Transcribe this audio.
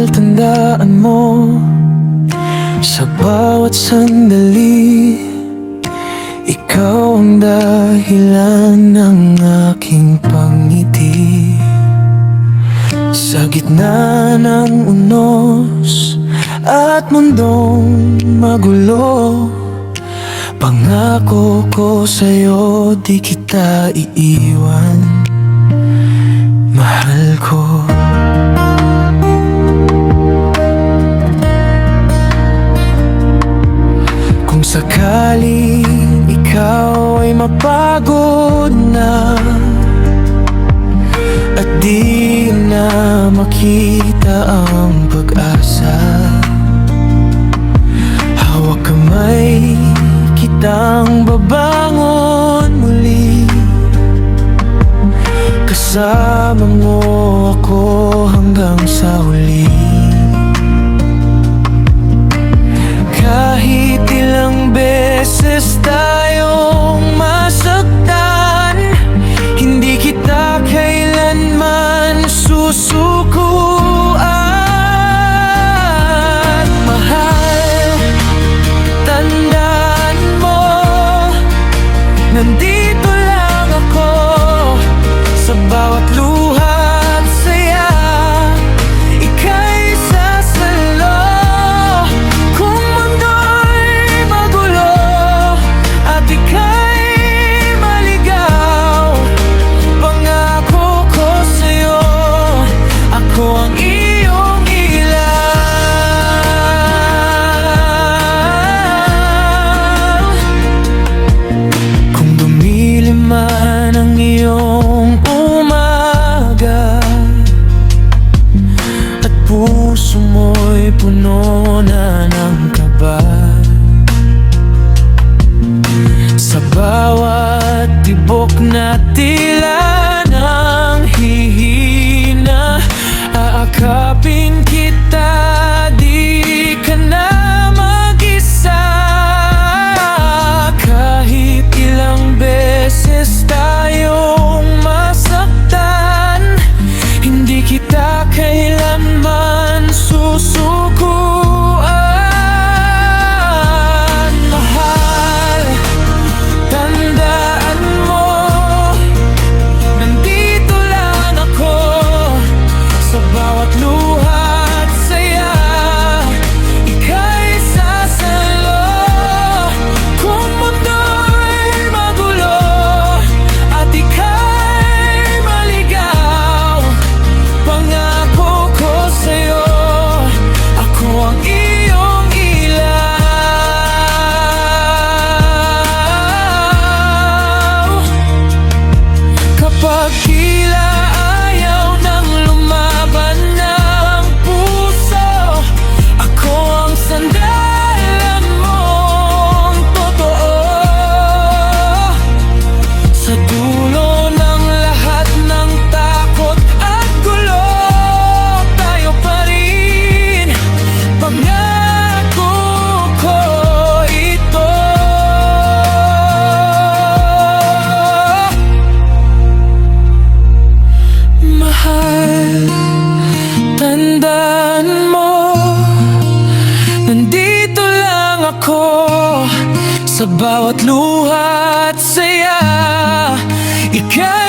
Mahal, tandaan mo, sa bawat sandali, ikaw ang dahilan ng aking pangiti. Sa gitna ng unos at mundong magulo, pangako ko sa'yo, di kita iiwan. Mahal ko. Kung sakaling ikaw ay mapagod na at di na makita ang pag-asa, hawak kamay kitang babangon muli. Kasama mo ako hanggang sa huli. Kahit ilang beses tayong masaktan, hindi kita kailanman susukuan. Mahal, tandaan mo, nandito lang ako sa bawat luha at saya. Ika'y sasalo kung mundo'y magulo at ika'y maligaw. Pangako ko sa'yo, ako ang iyong ilaw. Kung dumilim man ang iyong umaga at puso mo'y puno na ng kaba, sa bawat tibok na tila ng hihina, aakapin kita, di ka na mag-isa. Kahit ilang beses tayong masaktan, hindi kita kailanman susukuan. Mahal, tandaan mo, nandito lang ako sa bawat luha at saya. Ika'y sasalo kung mundo'y magulo at ika'y maligaw. Pangako ko sa'yo, ako ang iyong ilaw. Kapag tila ayaw nang lumaban ng puso, ako ang sandalan mong totoo. Sa dulo ng lahat ng takot at gulo, tayo pa rin, pangako ko ito. Mahal, tandaan mo, nandito lang ako sa bawat luha at saya. Ikaw